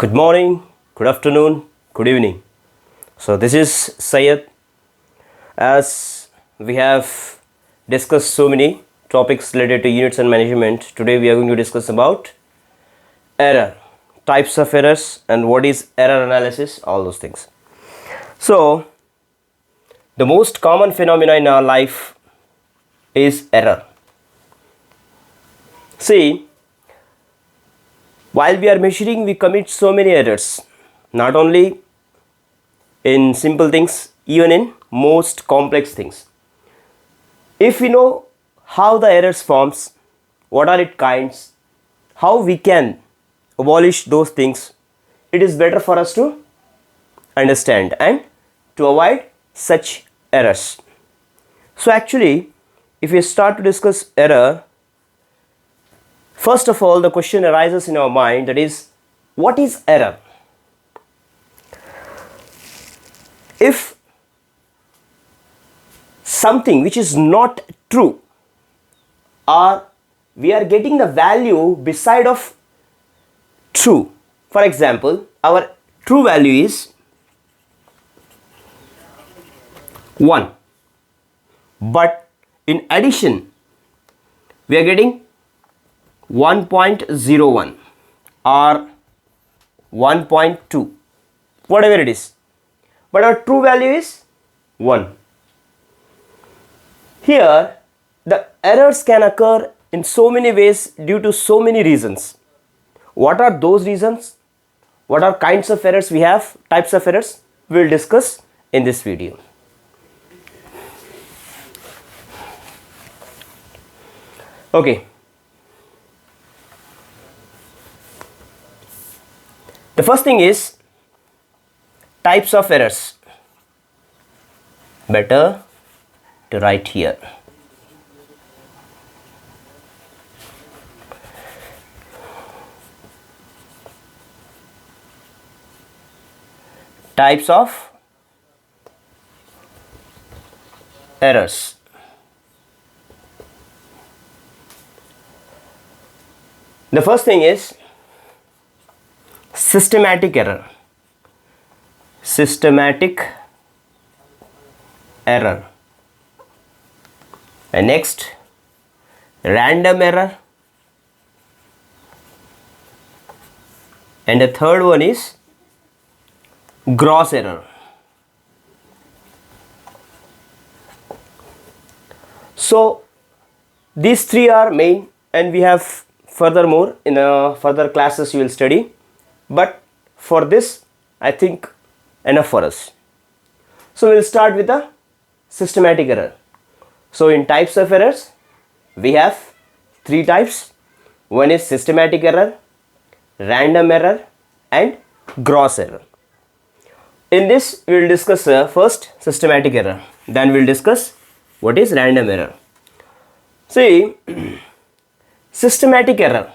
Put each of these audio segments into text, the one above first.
Good morning, good afternoon, good evening. So, this is Sayed. As we have discussed so many topics related to units and management, today we are going to discuss about error, types of errors, and what is error analysis, all those things. So, the most common phenomena in our life is error. See, while we are measuring, we commit so many errors, not only in simple things, even in most complex things. If we know how the errors forms, what are its kinds, how we can abolish those things, it is better for us to understand and to avoid such errors. So actually, if we start to discuss error, first of all, the question arises in our mind, that is, what is error? If something which is not true, or we are getting the value beside of true. For example, our true value is 1, but in addition we are getting 1.01 or 1.2, whatever it is, but our true value is 1. Here the errors can occur in so many ways due to so many reasons. What are those reasons? What are kinds of errors we have, types of errors? We will discuss in this video. Okay. The first thing is types of errors. Better to write here. Types of errors. The first thing is systematic error. Systematic error. And next, random error. And the third one is gross error. So these three are main, and we have furthermore in further classes you will study, but for this I think enough for us. So we will start with the systematic error. So in types of errors we have three types. One is systematic error, random error, and gross error. In this we will discuss first systematic error, then we will discuss what is random error. See, systematic error,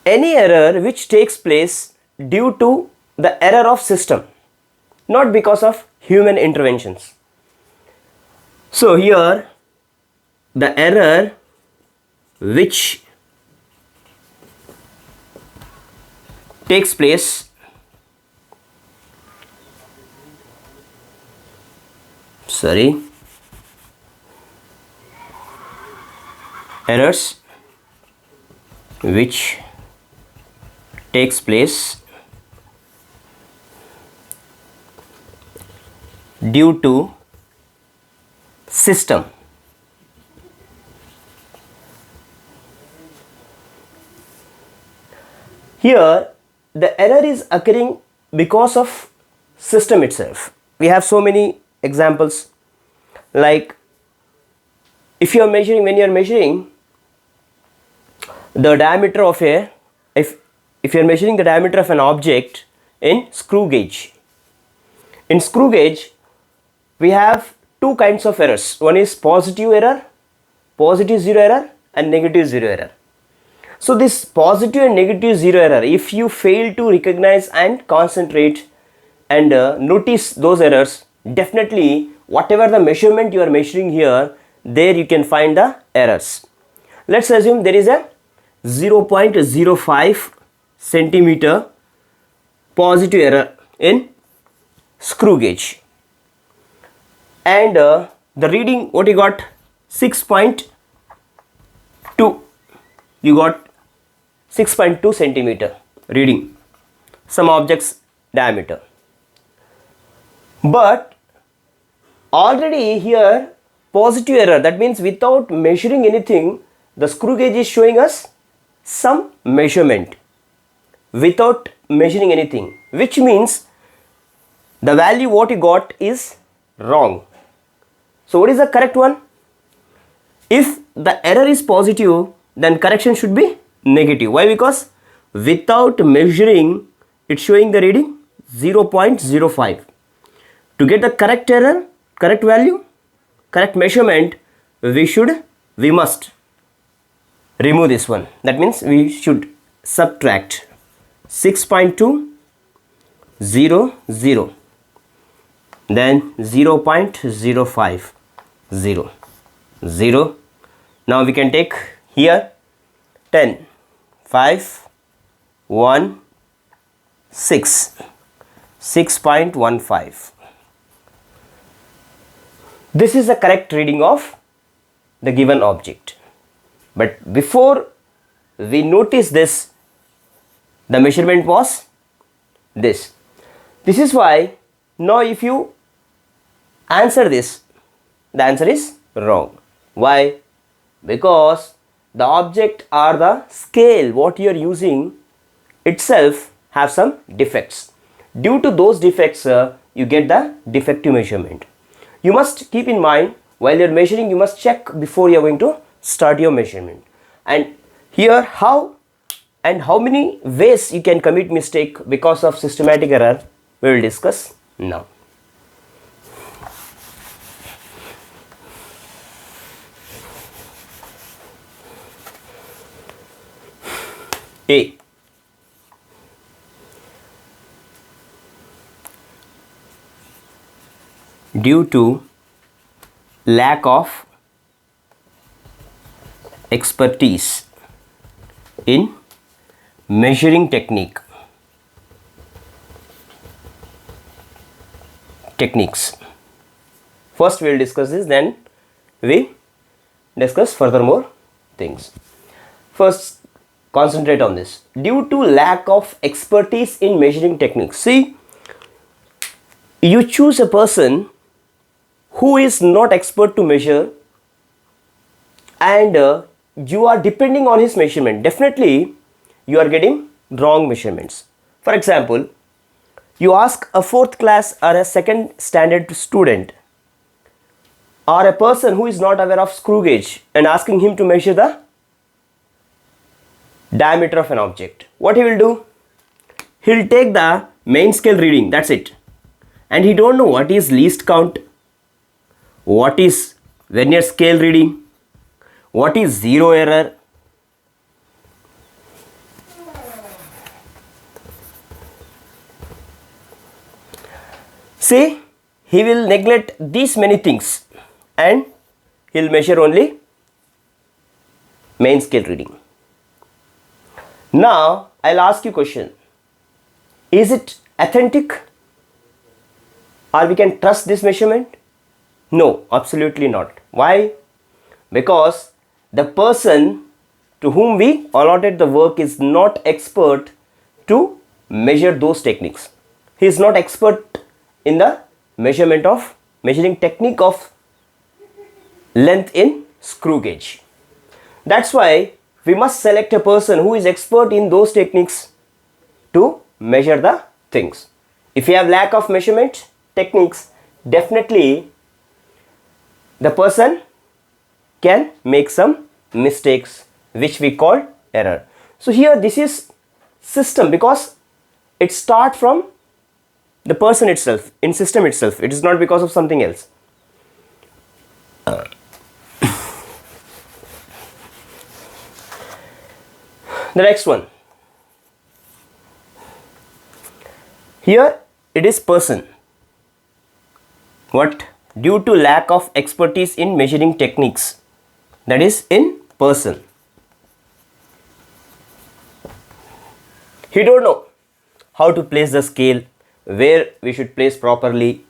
any error which takes place due to the error of system, not because of human interventions. So here the error which takes place errors which takes place due to system. Here the error is occurring because of system itself. We have so many examples, like if you are measuring, when you are measuring the diameter of if you are measuring the diameter of an object in screw gauge. In screw gauge we have two kinds of errors. One is positive error, positive zero error, and negative zero error. So this positive and negative zero error, if you fail to recognize and concentrate and notice those errors, definitely whatever the measurement you are measuring here, there you can find the errors. Let's assume there is a 0.05 centimeter positive error in screw gauge, and the reading what you got, 6.2, you got 6.2 centimeter reading some object's diameter. But already here positive error, that means without measuring anything the screw gauge is showing us some measurement without measuring anything, which means the value what you got is wrong. So what is the correct one? If the error is positive, then correction should be negative. Why? Because without measuring it's showing the reading 0.05. To get the correct error, correct value, correct measurement, we must remove this one. That means we should subtract 6.2, 0, 0, then 0.05, 0, 0. Now we can take here 10, 5, 1, 6, 6.15. This is the correct reading of the given object. But before we notice this, the measurement was this. This is why now if you answer this, the answer is wrong. Why? Because the object or the scale what you are using itself have some defects. Due to those defects, you get the defective measurement. You must keep in mind while you are measuring, you must check before you are going to start your measurement. And here how many ways you can commit mistake because of systematic error, we will discuss now. A. Due to lack of expertise in measuring techniques. First we will discuss this, then we discuss furthermore things. First, concentrate on this. Due to lack of expertise in measuring techniques. See, you choose a person who is not expert to measure, and you are depending on his measurement. Definitely you are getting wrong measurements. For example, you ask a 4th class or a 2nd standard student or a person who is not aware of screw gauge and asking him to measure the diameter of an object. What he will do? He'll take the main scale reading, that's it. And he don't know what is least count, what is vernier scale reading, what is zero error. See, he will neglect these many things and he'll measure only main scale reading. Now I'll ask you a question. Is it authentic? Or we can trust this measurement? No, absolutely not. Why? Because the person to whom we allotted the work is not expert to measure those techniques. He is not expert in the measuring technique of length in screw gauge. That's why we must select a person who is expert in those techniques to measure the things. If you have lack of measurement techniques, definitely the person can make some mistakes which we call error. So here this is system, because it starts from the person itself, in system itself. It is not because of something else. The next one. Here it is person. What? Due to lack of expertise in measuring techniques. That is in person. He don't know how to place the scale, where we should place properly,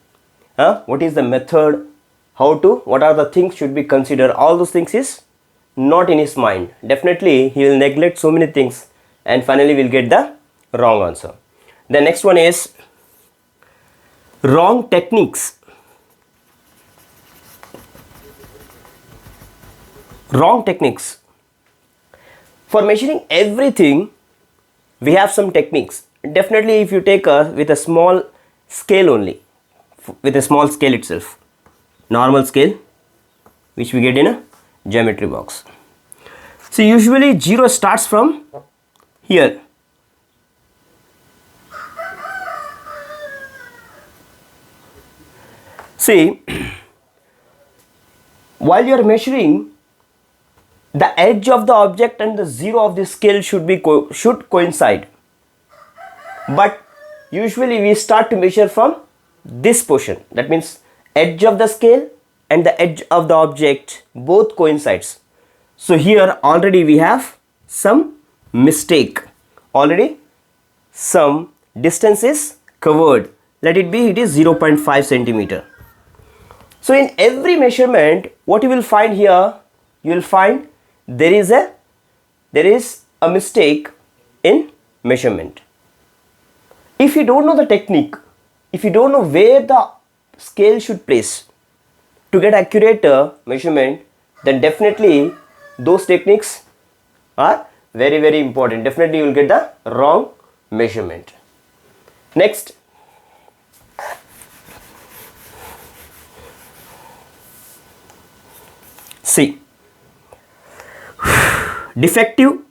what is the method, what are the things should be considered. All those things is not in his mind. Definitely he will neglect so many things and finally will get the wrong answer. The next one is wrong techniques. Wrong techniques. For measuring everything, we have some techniques. Definitely if you take with a small scale only, with a small scale itself, normal scale, which we get in a geometry box. So usually 0 starts from here. See, while you are measuring, the edge of the object and the 0 of the scale should coincide. But usually we start to measure from this portion. That means edge of the scale and the edge of the object both coincides. So here already we have some mistake. Already some distance is covered. Let it be, it is 0.5 centimeter. So in every measurement, what you will find here, you will find there is a mistake in measurement. If you don't know the technique, if you don't know where the scale should place to get accurate measurement, then definitely those techniques are very, very important. Definitely you will get the wrong measurement. Next, see, defective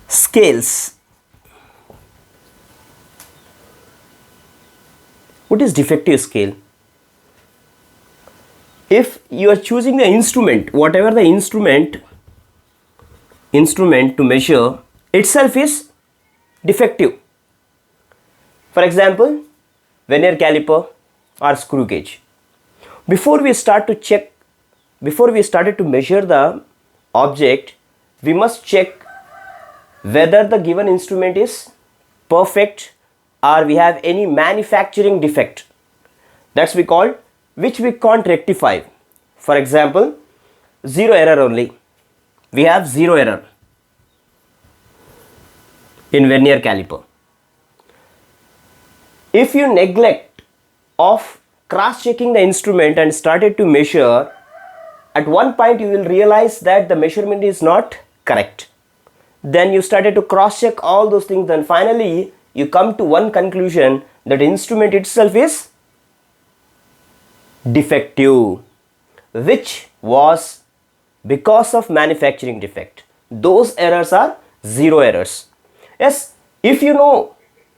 scales. What is defective scale? If you are choosing the instrument, whatever the instrument to measure itself is defective. For example, vernier caliper or screw gauge. Before we started to measure the object, we must check whether the given instrument is perfect or we have any manufacturing defect. That's which we can't rectify. For example, 0 error only. We have 0 error in vernier caliper. If you neglect of cross-checking the instrument and started to measure, at one point you will realize that the measurement is not correct. Then you started to cross-check all those things, then finally you come to one conclusion that instrument itself is defective, which was because of manufacturing defect. Those errors are 0 errors. Yes, if you know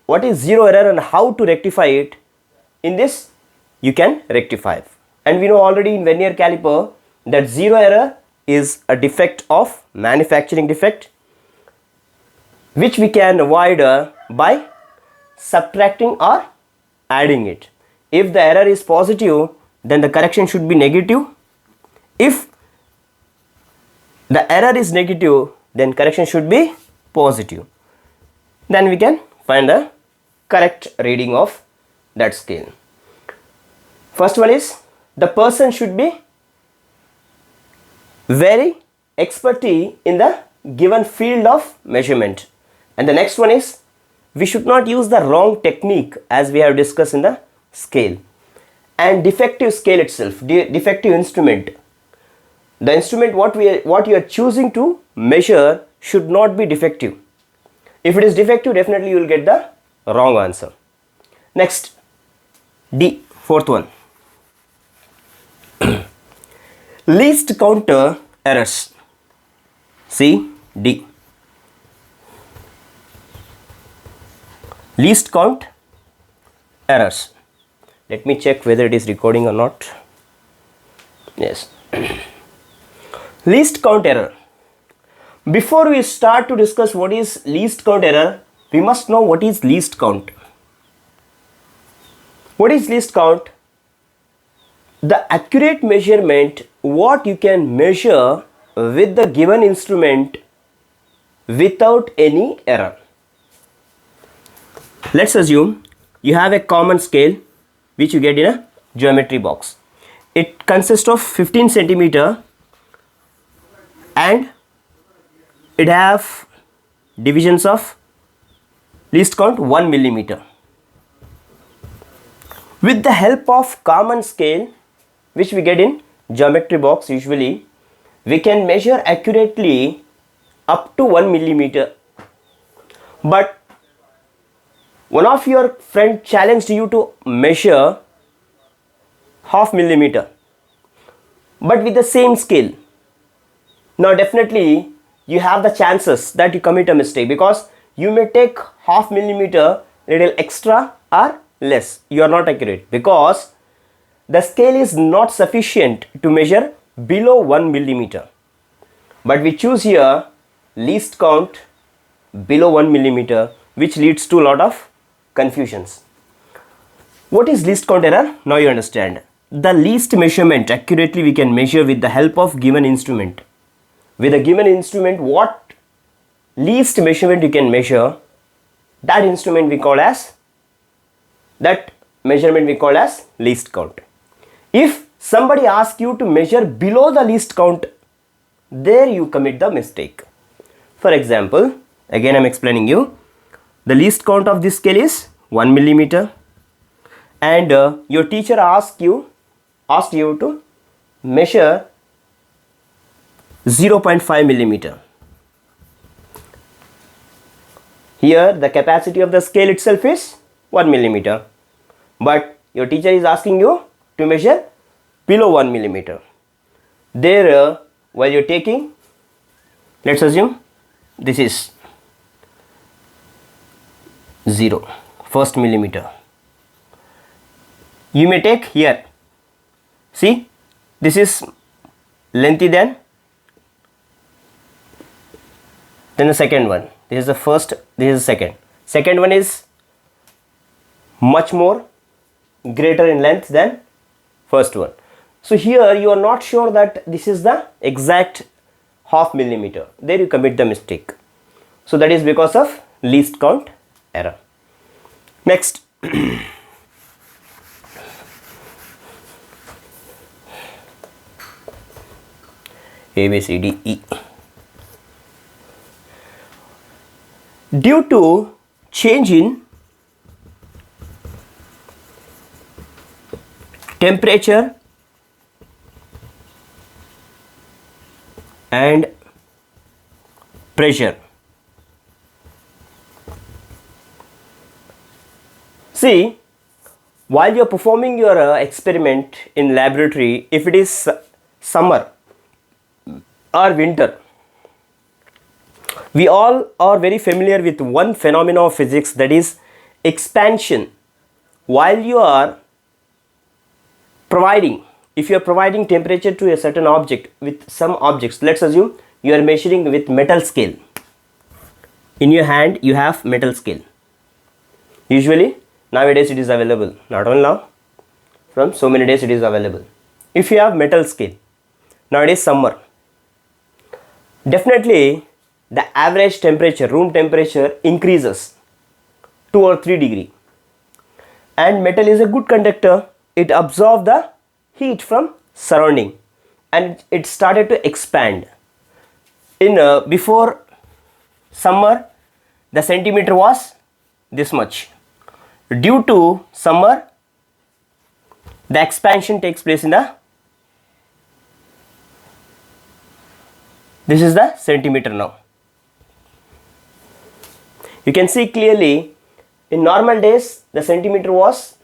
what is 0 error and how to rectify it, in this you can rectify. And we know already in vernier caliper that 0 error is a defect of manufacturing defect, which we can avoid by subtracting or adding it. If the error is positive, then the correction should be negative. If the error is negative, then correction should be positive. Then we can find the correct reading of that scale. First one is, the person should be very expertise in the given field of measurement. And the next one is, we should not use the wrong technique, as we have discussed in the scale. And defective scale itself, defective instrument. The instrument what you are choosing to measure should not be defective. If it is defective, definitely you will get the wrong answer. Next, D, fourth one. Least count errors. See, D. Least count errors. Let me check whether it is recording or not. Yes. Least count error. Before we start to discuss what is least count error, we must know what is least count. What is least count? the accurate measurement what you can measure with the given instrument without any error. Let's assume you have a common scale which you get in a geometry box. It consists of 15 centimeter and it have divisions of least count 1 millimeter. With the help of common scale which we get in geometry box, usually we can measure accurately up to 1 millimeter. But one of your friend challenged you to measure half millimeter but with the same scale. Now definitely you have the chances that you commit a mistake, because you may take half millimeter little extra or less. You are not accurate because the scale is not sufficient to measure below 1 millimeter. But we choose here least count below 1 millimeter, which leads to a lot of confusions. What is least count error? Now you understand. The least measurement accurately we can measure with the help of given instrument. With a given instrument, what least measurement you can measure, that instrument we call as, that measurement we call as least count. If somebody asks you to measure below the least count, there you commit the mistake. For example, again I am explaining you, the least count of this scale is 1 millimeter and your teacher asked you to measure 0.5 millimeter. Here the capacity of the scale itself is 1 millimeter, but your teacher is asking you to measure below 1 millimeter. There while you are taking, let's assume this is 0, first millimeter. You may take here, see this is lengthy than the second one. This is the first, this is the second. Second one is much more greater in length than first one. So here you are not sure that this is the exact half millimeter. There you commit the mistake. So that is because of least count error. Next. A, B, C, D, E. Due to change in temperature and pressure. See, while you are performing your experiment in laboratory, if it is summer or winter, we all are very familiar with one phenomenon of physics, that is expansion. While you are providing, if you are providing temperature to a certain object with some objects, let's assume you are measuring with metal scale. In your hand you have metal scale. Usually nowadays it is available, not only now, from so many days it is available. If you have metal scale, nowadays summer, definitely the average temperature, room temperature increases 2 or 3 degree, and metal is a good conductor. It absorbs the heat from surrounding and it started to expand. In before summer the centimeter was this much. Due to summer the expansion takes place in the, this is the centimeter now. You can see clearly in normal days the centimeter was,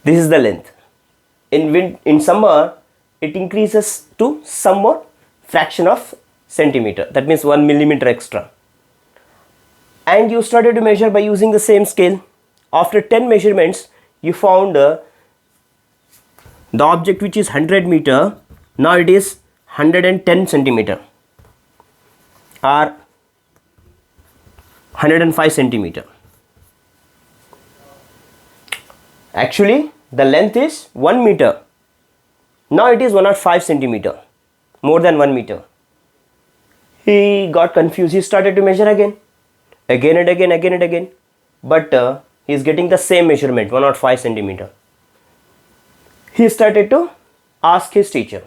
this is the length. In summer it increases to some more fraction of centimeter, that means 1 millimeter extra. And you started to measure by using the same scale. After 10 measurements you found the object which is 100 meter, now it is 110 centimeter or 105 centimeter. Actually the length is 1 meter, Now it is 105 centimeter, more than 1 meter. He got confused. He started to measure again and again. But he is getting the same measurement, 105 centimeter. He started to ask his teacher.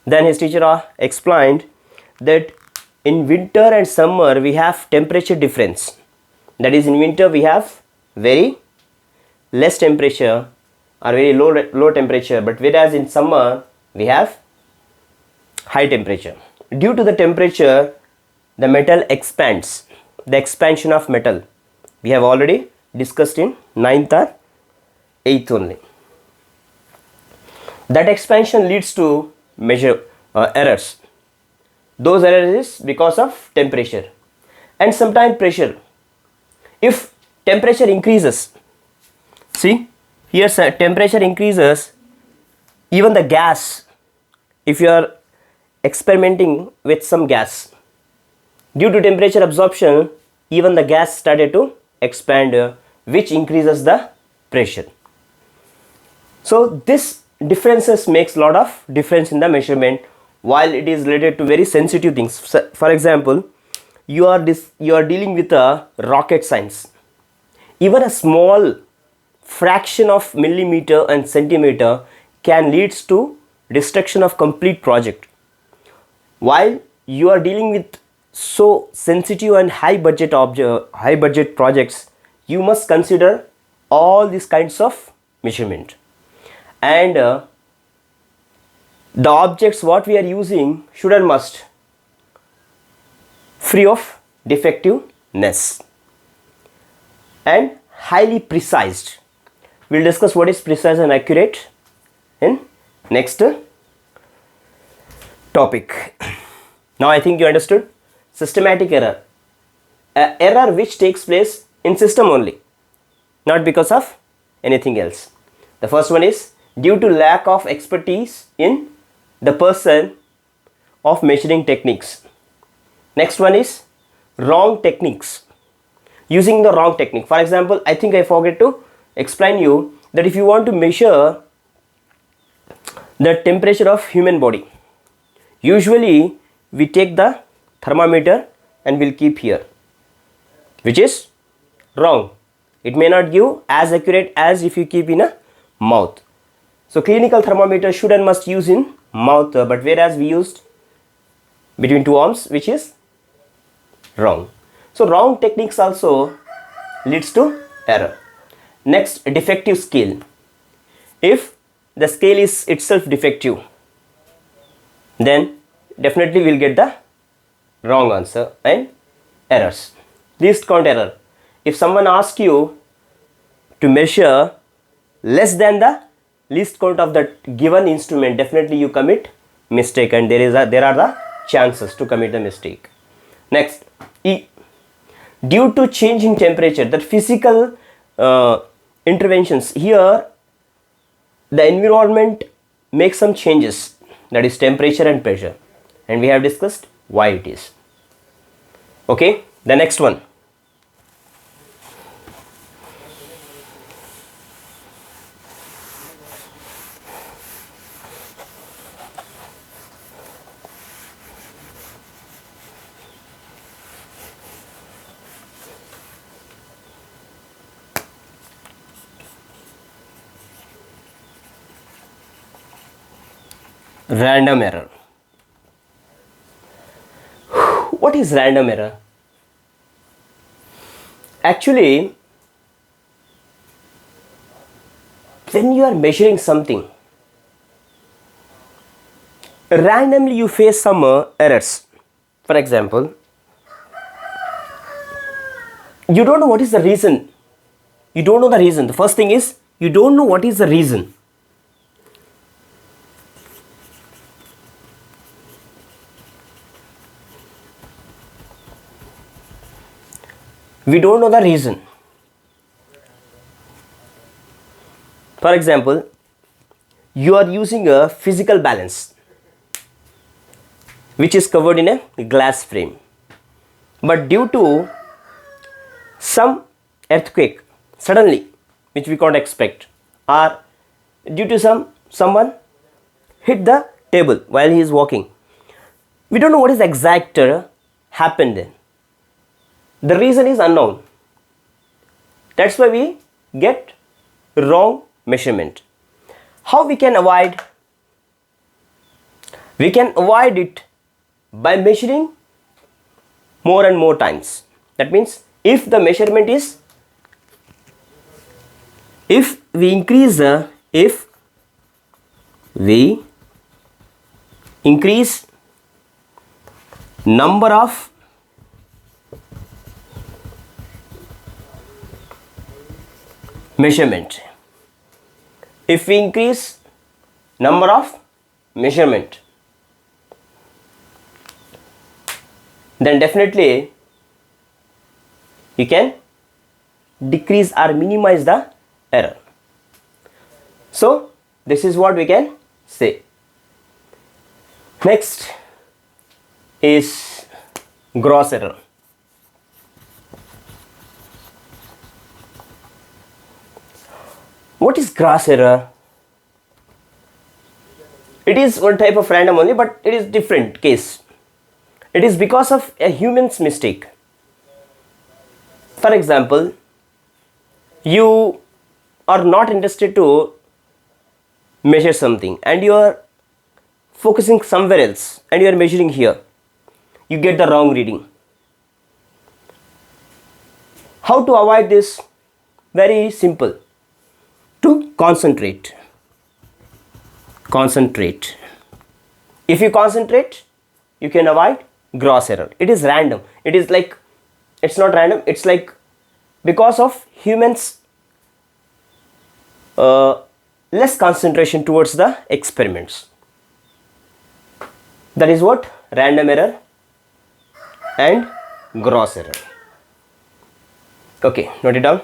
Then his teacher explained that in winter and summer we have temperature difference. That is, in winter we have very less temperature or very low temperature, but whereas in summer we have high temperature. Due to the temperature, the metal expands. The expansion of metal we have already discussed in 9th or 8th only. That expansion leads to errors. Those errors is because of temperature and sometimes pressure. If temperature increases, see here temperature increases, even the gas, if you are experimenting with some gas, due to temperature absorption, even the gas started to expand, which increases the pressure. So this differences makes lot of difference in the measurement, while it is related to very sensitive things. For example, you are dealing with a rocket science. Even a small fraction of millimeter and centimeter can leads to destruction of complete project. While you are dealing with so sensitive and high budget projects, you must consider all these kinds of measurement. And the objects what we are using should and must free of defectiveness and highly precise. We'll discuss what is precise and accurate in next topic. Now I think you understood. Systematic error, error which takes place in system only, not because of anything else. The first one is due to lack of expertise in the person of measuring techniques. Next one is wrong techniques, using the wrong technique. For example, I think I forget to explain you that if you want to measure the temperature of human body, usually we take the thermometer and we'll keep here, which is wrong. It may not give as accurate as if you keep in a mouth. So clinical thermometer should and must use in mouth, but whereas we used between two arms, which is wrong. So wrong techniques also leads to error. Next, defective scale. If the scale is itself defective, then definitely we'll get the wrong answer and errors. Least count error. If someone asks you to measure less than the least count of the given instrument, definitely you commit mistake, and there are the chances to commit the mistake. Next, E. Due to change in temperature, that physical interventions, here the environment makes some changes, that is temperature and pressure, and we have discussed why it is. Okay, the next one. Random error. What is random error? Actually, when you are measuring something, randomly you face some errors. For example, you don't know what is the reason. You don't know the reason. The first thing is you don't know what is the reason. We don't know the reason. For example, you are using a physical balance which is covered in a glass frame, but due to some earthquake suddenly, which we can't expect, or due to someone hit the table while he is walking. We don't know what is exact happened then. The reason is unknown. That's why we get wrong measurement. How we can avoid? We can avoid it by measuring more and more times. That means if the measurement is, if we increase number of measurement, if we increase number of measurement, then definitely you can decrease or minimize the error. So this is what we can say. Next is gross error. What is gross error? It is one type of random only, but it is different case. It is because of a human's mistake. For example, you are not interested to measure something and you are focusing somewhere else and you are measuring here. You get the wrong reading. How to avoid this? Very simple. To concentrate. Concentrate. If you concentrate, you can avoid gross error. It is random. It is like, it's not random, it's like because of humans less concentration towards the experiments. That is what random error and gross error. Okay, note it down.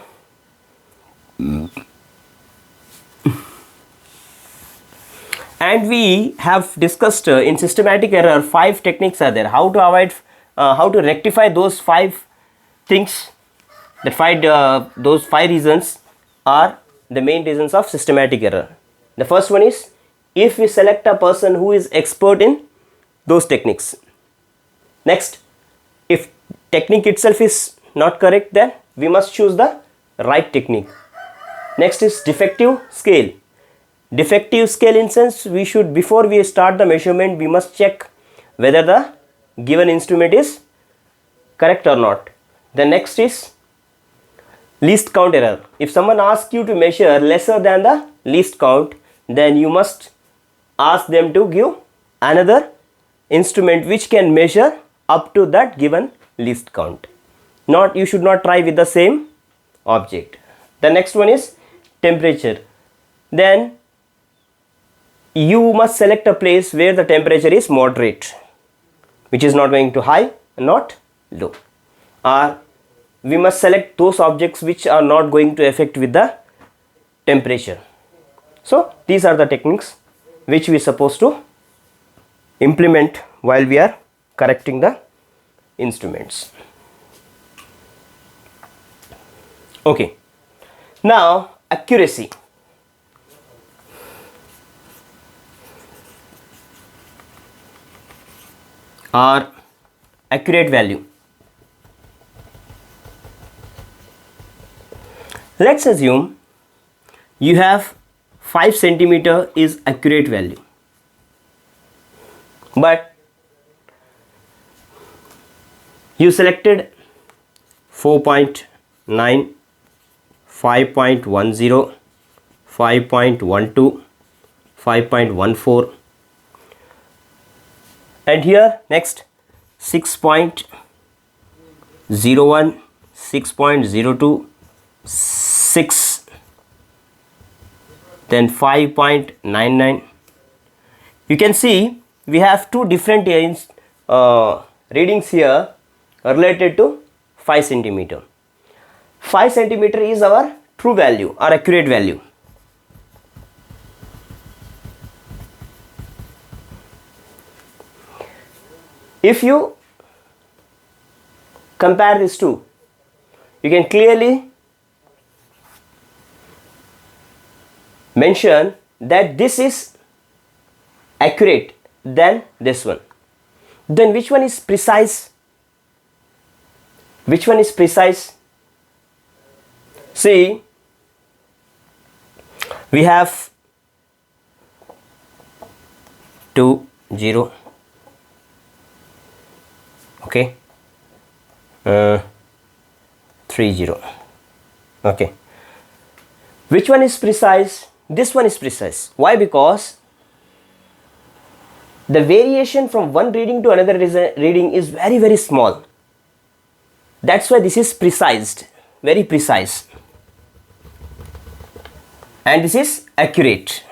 And we have discussed in systematic error 5 techniques are there. How to avoid, how to rectify those 5 things. Those 5 reasons are the main reasons of systematic error. The first one is if we select a person who is expert in those techniques. Next, if technique itself is not correct, then we must choose the right technique. Next is defective scale. Defective scale in sense, we should, before we start the measurement, we must check whether the given instrument is correct or not. The next is least count error. If someone asks you to measure lesser than the least count, then you must ask them to give another instrument which can measure up to that given least count. You should not try with the same object. The next one is temperature. Then you must select a place where the temperature is moderate, which is not going to high and not low. Or we must select those objects which are not going to affect with the temperature. So these are the techniques which we are supposed to implement while we are correcting the instruments. Okay, now accuracy. Or accurate value. Let's assume you have 5 centimeter is accurate value, but you selected 4.9, 5.10, 5.12, 5.14, and here next 6.01, 6.02, 6, then 5.99. You can see we have 2 different readings here related to 5 centimeter. 5 centimeter is our true value or accurate value. If you compare these two, you can clearly mention that this is accurate than this one. Then which one is precise? Which one is precise? See, we have 2 0, okay, 3 0, okay. Which one is precise? This one is precise. Why? Because the variation from one reading to another reading is very, very small. That's why this is precise, very precise. And this is accurate.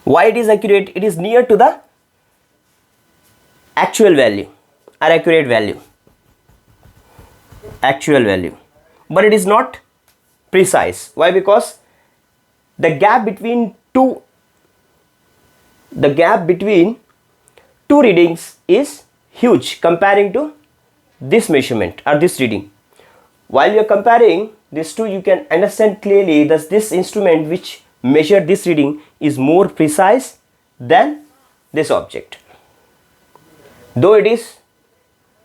Why it is accurate? It is near to the actual value or accurate value. Actual value. But it is not precise. Why? Because the gap between two readings is huge comparing to this measurement or this reading. While you are comparing these two, you can understand clearly that this instrument which measured this reading is more precise than this object. Though it is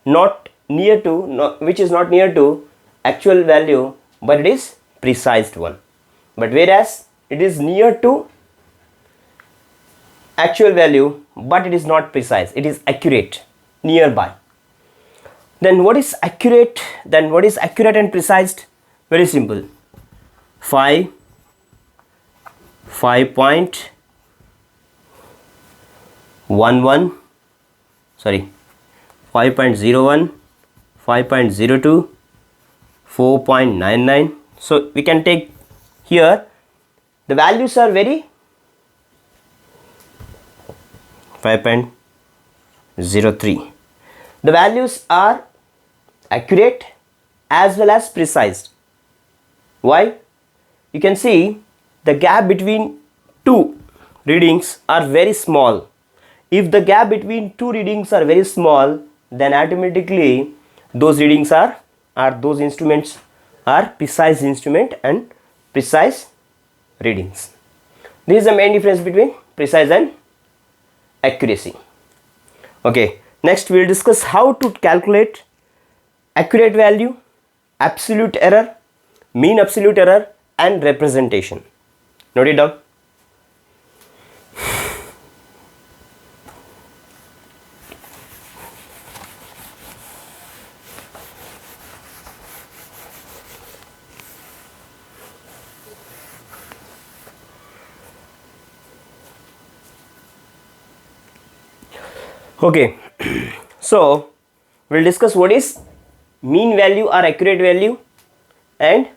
not near to, which is not near to actual value, but it is precise one. But whereas it is near to actual value, but it is not precise, it is accurate, nearby. Then what is accurate? Then what is accurate and precise? Very simple. 5.11, sorry, 5.01, 5.02, 4.99. So we can take here the values are very 5.03. The values are accurate as well as precise. Why? You can see the gap between two readings are very small. If the gap between two readings are very small, then automatically those readings are those instruments are precise instrument and precise readings. This is the main difference between precise and accuracy. Okay, next we will discuss how to calculate accurate value, absolute error, mean absolute error and representation. Note it down. Okay, so we'll discuss what is mean value or accurate value and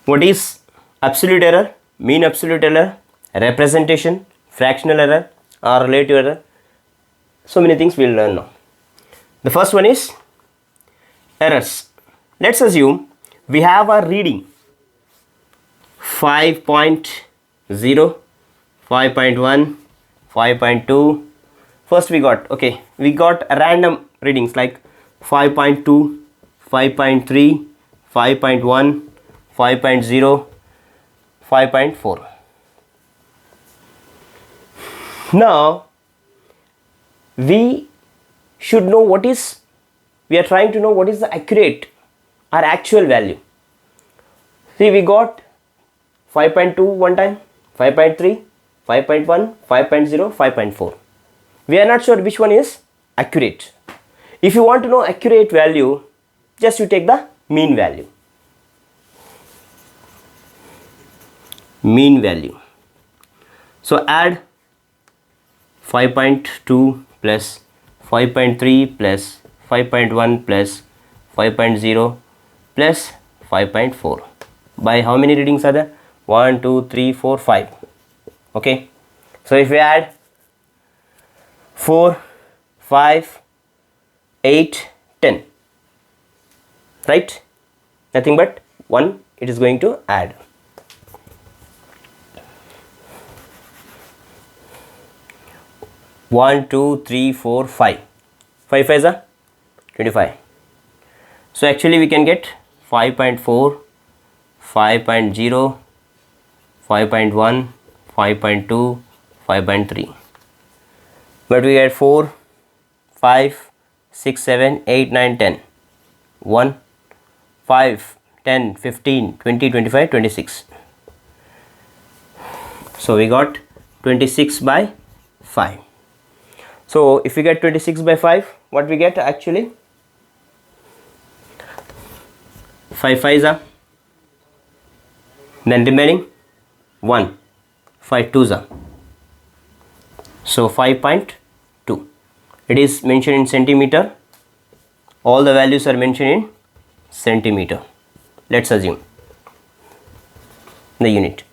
what is absolute error, mean absolute error, representation, fractional error or relative error. So many things we'll learn now. The first one is errors. Let's assume we have a reading 5.0, 5.1, 5.2. First we got random readings like 5.2, 5.3, 5.1, 5.0, 5.4. Now we should know we are trying to know what is the accurate or actual value. See, we got 5.2 one time, 5.3, 5.1, 5.0, 5.4. We are not sure which one is accurate. If you want to know accurate value, just you take the mean value. Mean value. So add 5.2 plus 5.3 plus 5.1 plus 5.0 plus 5.4. By how many readings are there? 1, 2, 3, 4, 5. Okay. So if we add 4, 5, 8, 10, right? Nothing but 1 it is going to add. One, 2, 3, 4, 5. 5 5s are 25. So actually we can get 5.4, 5.0, 5.1, 5.2, 5.3. But we get 4, 5, 6, 7, 8, 9, 10. 1, 5, 10, 15, 20, 25, 26. So we got 26 by 5. So if we get 26 by 5, what we get actually? 5 5s are, then remaining 1, 5 2s are. So 5.2. It is mentioned in centimeter. All the values are mentioned in centimeter. Let's assume the unit.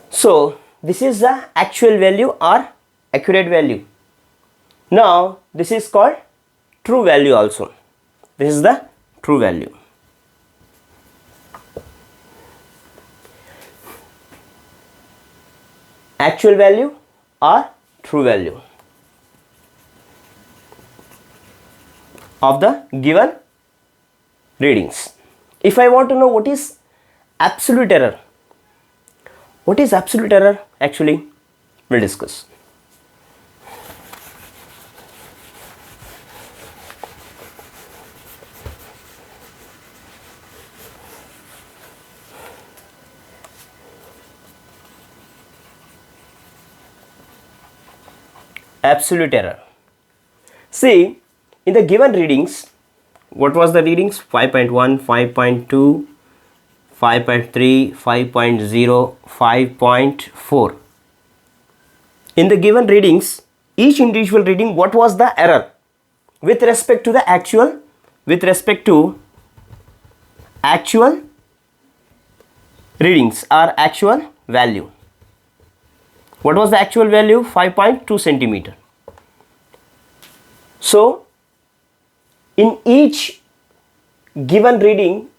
So this is the actual value or accurate value. Now this is called true value also. This is the true value. Actual value or true value of the given readings. If I want to know what is absolute error, what is absolute error actually, we'll discuss. Absolute error. See, in the given readings, what was the readings? 5.1, 5.2, 5.3, 5.0, 5.4. In the given readings, each individual reading, what was the error with respect to the actual, actual readings or actual value. What was the actual value? 5.2 centimeter. So in each given reading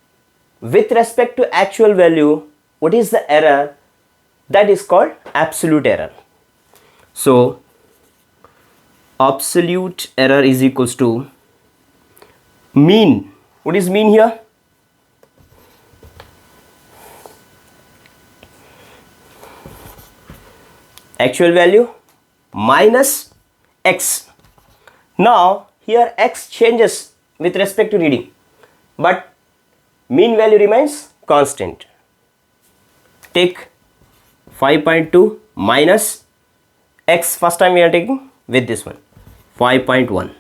with respect to actual value, what is the error? That is called absolute error. So absolute error is equals to mean. What is mean here? Actual value minus x. Now here x changes with respect to reading, but mean value remains constant. Take 5.2 minus x, first time we are taking with this one, 5.1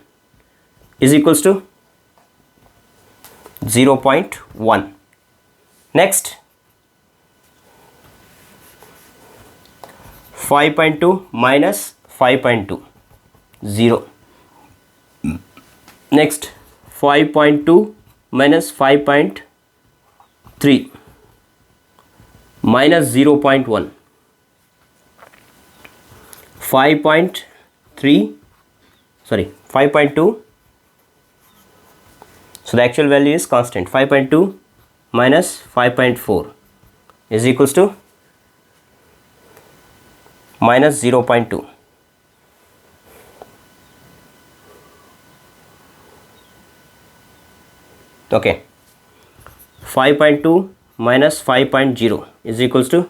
is equals to 0.1. Next 5.2 minus 5.2, 0. Next 5.2 minus 5.3 minus 0.1. 5.2. So the actual value is constant. 5.2 minus 5.4 is equals to minus 0.2. Okay, 5.2 minus 5.0 is equals to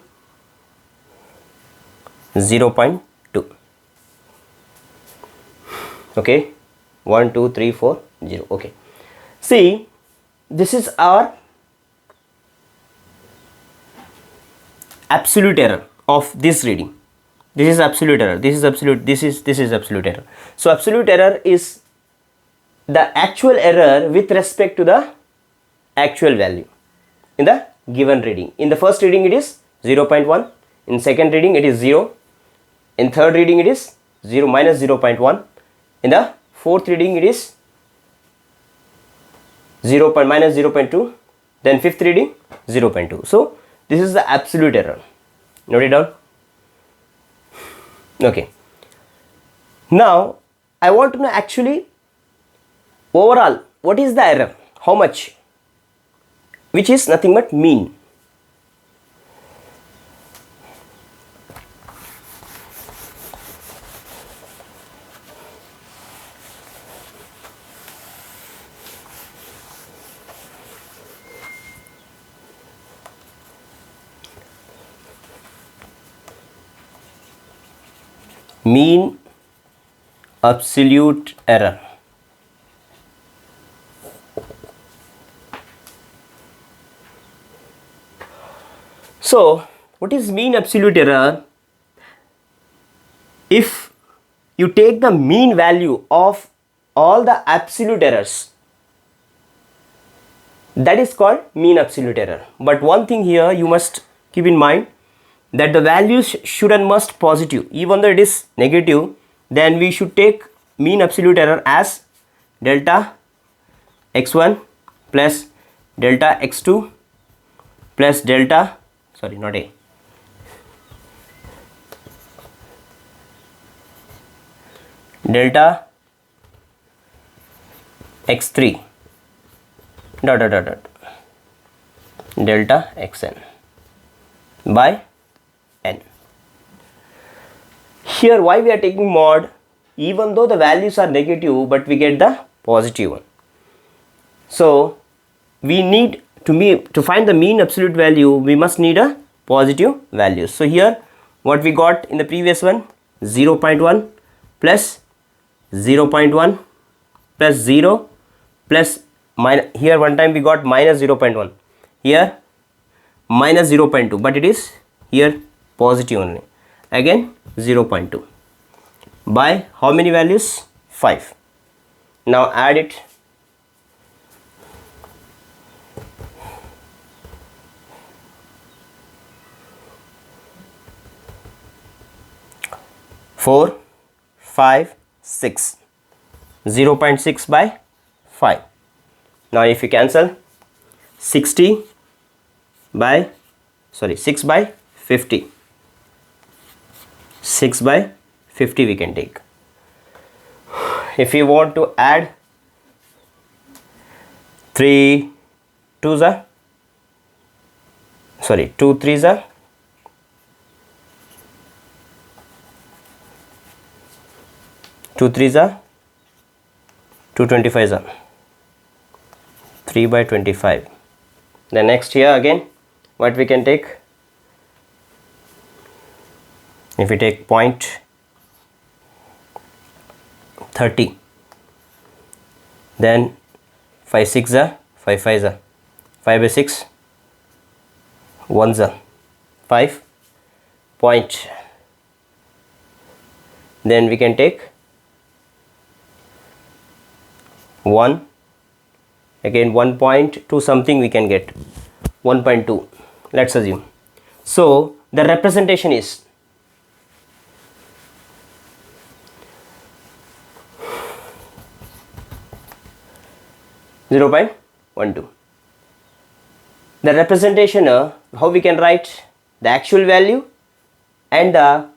0.2. Okay, 1 2 3 4 0. Okay, see, this is our absolute error of this reading. This is absolute error, this is absolute, this is absolute error. So absolute error is the actual error with respect to the actual value in the given reading. In the first reading it is 0.1, in second reading it is 0, in third reading it is 0 minus 0.1, in the fourth reading it is 0 minus 0.2, then fifth reading 0.2. So this is the absolute error. Note it down. Okay, now I want to know actually overall what is the error, how much, which is nothing but mean. mean absolute error. So what is mean absolute error? If you take the mean value of all the absolute errors, that is called mean absolute error. But one thing here you must keep in mind, that the values should and must positive. Even though it is negative, then we should take mean absolute error as delta x1 plus delta x2 plus delta, sorry, not a, delta x3 dot dot dot dot delta xn by n. Here why we are taking mod? Even though the values are negative, but we get the positive one. So we need to find the mean absolute value, we must need a positive value. So here what we got in the previous one, 0.1 plus 0.1 plus 0 plus minus, here one time we got minus 0.1, here minus 0.2, but it is here positive only, again 0.2 by how many values? 5. Now add it. Four, 5, 6, 0.6 by 5. Now if you cancel, 60 by, sorry, 6 by 50, 6 by 50 we can take. If you want to add 3 2s are, sorry, 2 3s are, 2 3s are, 2 25s are, 3 by 25. The next here again what we can take, if we take point 30, then 5 6 are, 5 5s are, 5 by 6 1s are, 5 point, then we can take 1, again 1.2 something we can get, 1.2 let's assume. So the representation is (0.12). The representation, how we can write the actual value and the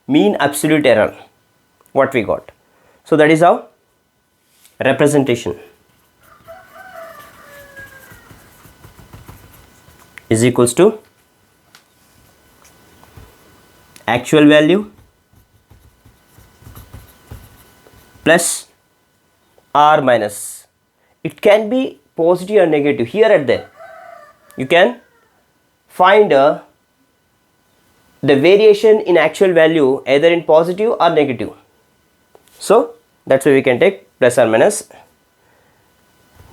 mean absolute error what we got. So that is how representation is equals to actual value plus r minus, it can be positive or negative, here and there you can find the variation in actual value either in positive or negative. So that's why we can take plus or minus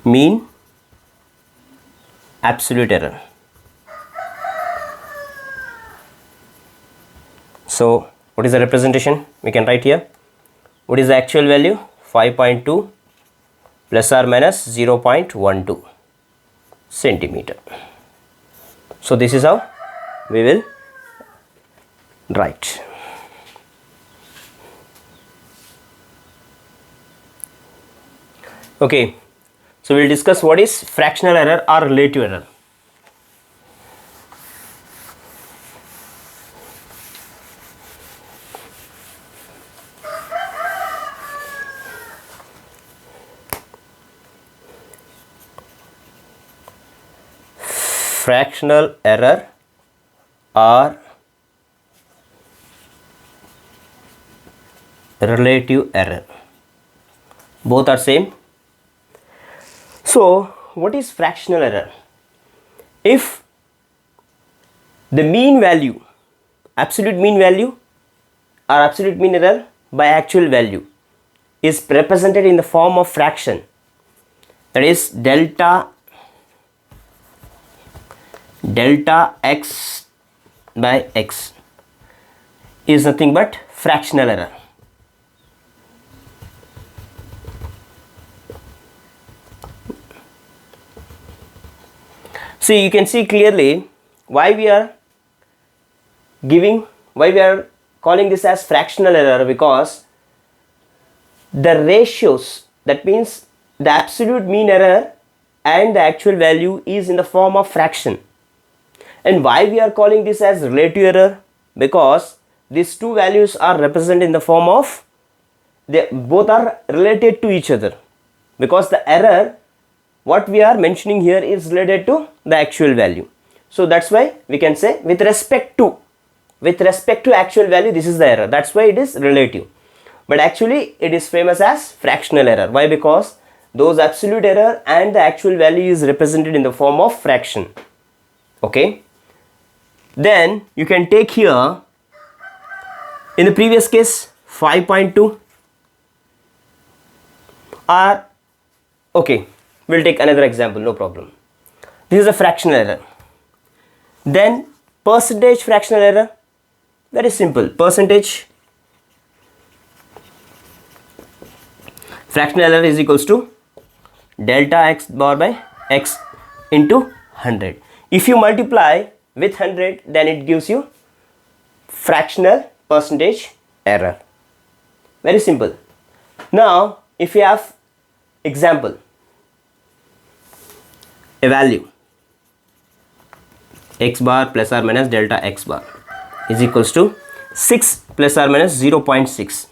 mean absolute error. So what is the representation? We can write here, what is the actual value? 5.2 plus or minus 0.12 centimeter. So this is how we will write. Okay, so we will discuss what is fractional error or relative error. Fractional error or relative error, both are same. So what is fractional error? If the mean value, absolute mean value or absolute mean error by actual value is represented in the form of fraction, that is delta x by x is nothing but fractional error. See, you can see clearly why we are calling this as fractional error, because the ratios, that means the absolute mean error and the actual value is in the form of fraction. And why we are calling this as relative error? Because these two values are represented in the form of, they both are related to each other, because the error what we are mentioning here is related to the actual value. So that's why we can say with respect to actual value, this is the error. That's why it is relative. But actually it is famous as fractional error. Why? Because those absolute error and the actual value is represented in the form of fraction. Okay. Then you can take here, in the previous case 5.2, or okay, we'll take another example, no problem. This is a fractional error. Then percentage fractional error, very simple. Percentage fractional error is equals to delta x bar by x into 100. If you multiply with 100, then it gives you fractional percentage error. Very simple. Now if you have example, a value x bar plus or minus delta x bar is equals to 6 plus or minus 0.6.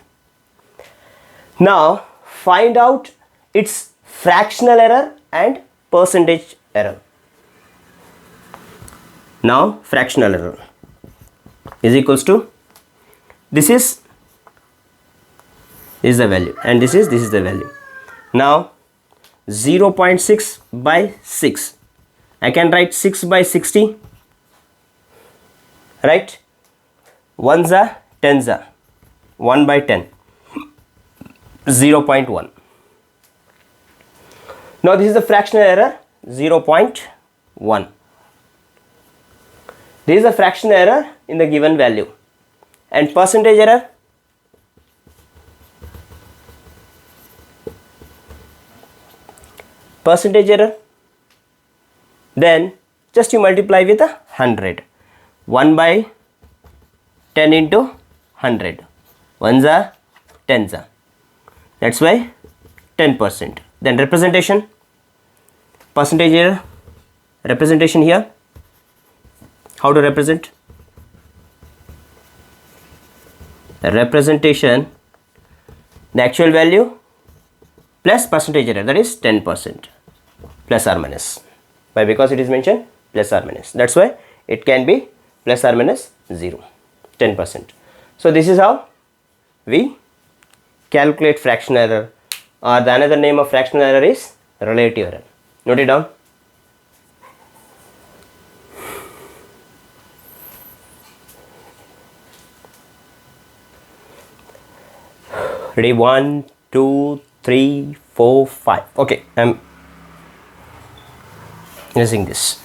Now find out its fractional error and percentage error. Now fractional error is equals to, this is the value and this is the value. Now 0.6 by 6, I can write 6 by 60, right? 1s are 10s are 1 by 10, 0.1. Now this is the fractional error 0.1. This is a fractional error in the given value, and percentage error, then just you multiply with 100. 1 by 10 into 100, 1s are 10s are, that's why 10%. Then representation, percentage error, representation here, how to represent? The representation, the actual value plus percentage error, that is 10%, plus or minus. Why? Because it is mentioned plus or minus, that's why it can be plus or minus 0, 10%. So this is how we calculate fractional error, or the another name of fractional error is relative error. Note it down. Ready? 1, 2, 3, 4, 5. Okay, I'm using this.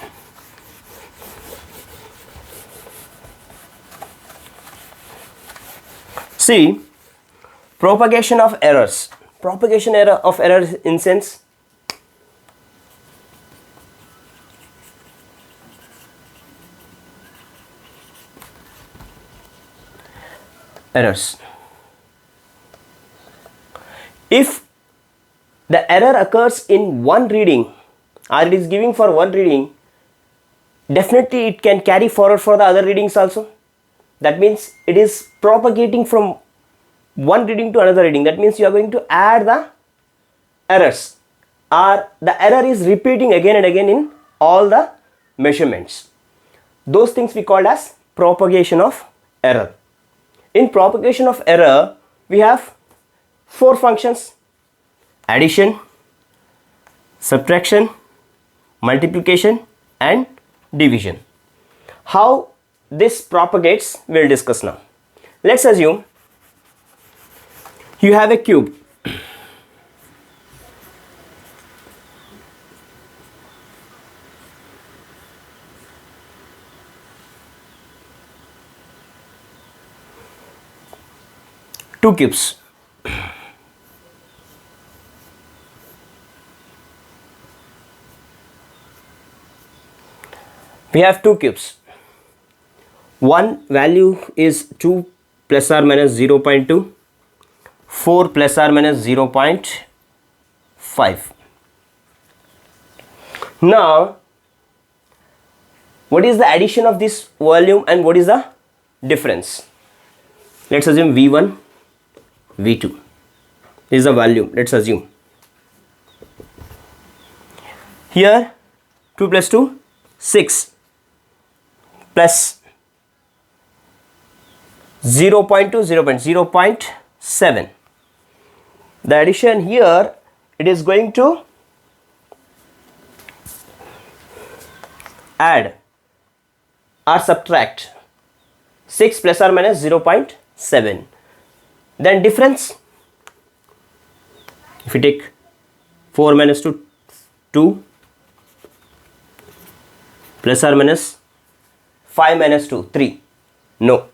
See, propagation of errors. Propagation of errors in sense, errors. If the error occurs in one reading, or it is giving for one reading, definitely it can carry forward for the other readings also. That means it is propagating from one reading to another reading. That means you are going to add the errors, or the error is repeating again and again in all the measurements. Those things we call as propagation of error. In propagation of error, we have 4 functions: addition, subtraction, multiplication and division. How this propagates, we'll discuss now. Let's assume You have a cube. Two cubes. We have two cubes. One value is 2 plus or minus 0.2, 4 plus or minus 0.5. Now, what is the addition of this volume and what is the difference? Let's assume V1, V2 is the volume. Let's assume here 2 plus 2, 6 plus 0.2, 0.7. The addition here, it is going to add or subtract 6 plus or minus 0.7. Then difference, if you take 4 minus 2, 2 plus or minus 5 minus 2, 3. No.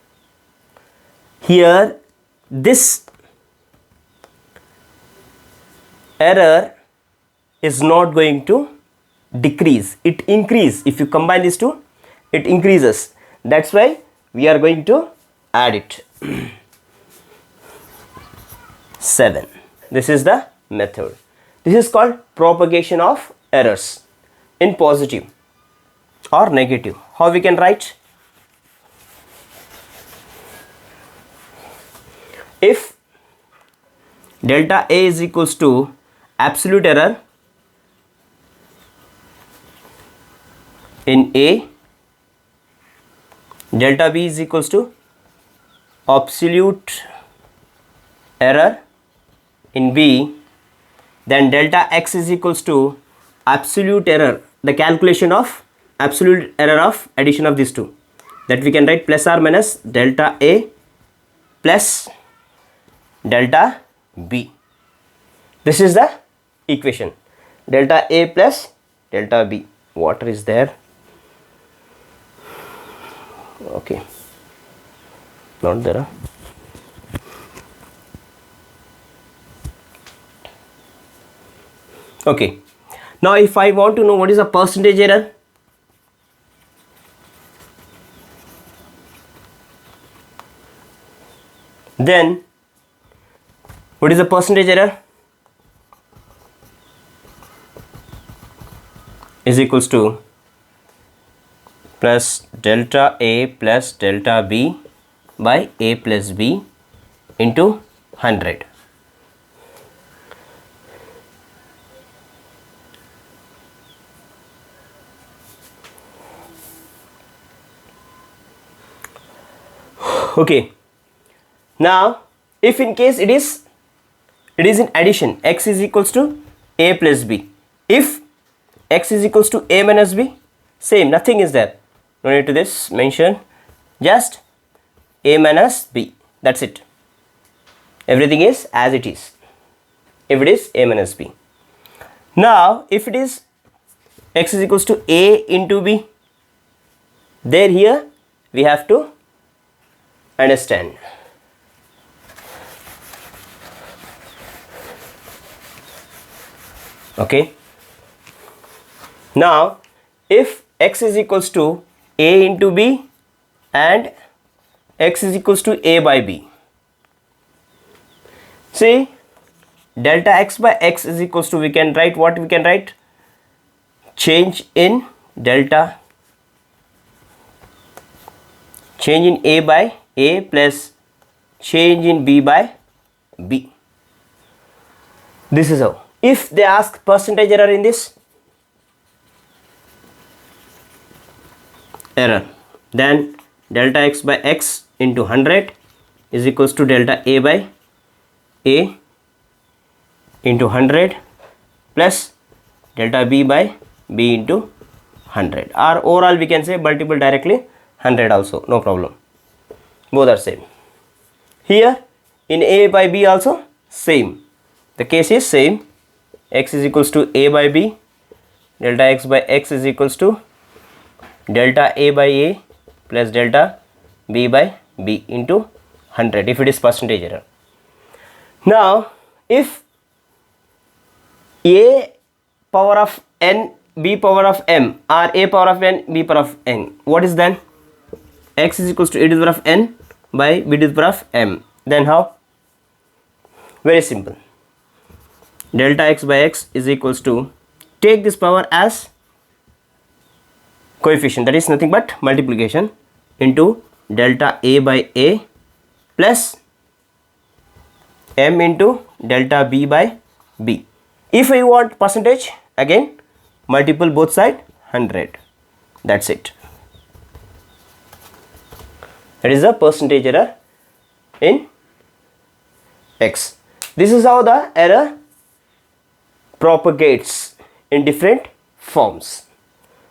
Here this error is not going to decrease, it increases. If you combine these two, it increases. That's why we are going to add it. 7. This is the method. This is called propagation of errors in positive or negative. How we can write? If delta A is equals to absolute error in A, delta B is equals to absolute error in B, then delta X is equals to absolute error, the calculation of absolute error of addition of these two, that we can write plus or minus delta A plus delta B. This is the equation, delta A plus delta B. Water is there. Okay, not there. Okay, now if I want to know what is the percentage error, then what is the percentage error? Is equals to plus delta A plus delta B by A plus B into 100. Okay, now if in case it is in addition, x is equals to A plus B. If x is equals to A minus B, same, nothing is there. No need to this mention, just A minus B. That's it. Everything is as it is. If it is A minus B. Now, if it is x is equals to A into B, there here we have to understand. Okay. Now, if x is equals to A into B and x is equals to A by B, see, delta x by x is equals to, we can write what we can write? Change in delta, change in A by A plus change in B by B. This is how. If they ask percentage error in this, error, then delta x by x into 100 is equals to delta A by A into 100 plus delta B by B into 100, or overall we can say multiple directly 100 also, no problem, both are same. Here in A by B also same. The case is same. X is equals to a by b, delta x by x is equals to delta a by a plus delta b by b into 100 if it is percentage error. Now if a power of n, b power of m, or a power of n, b power of n, what is then? X is equals to a to the power of n by b to the power of m. Then how? Very simple. Delta x by x is equals to, take this power as coefficient, that is nothing but multiplication, into delta a by a plus m into delta b by b. If I want percentage, again multiple both side 100. That's it. That is the percentage error in x. This is how the error propagates in different forms.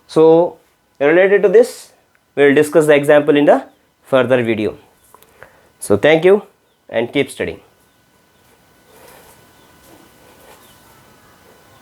So related to this, we will discuss the example in the further video. So thank you and keep studying.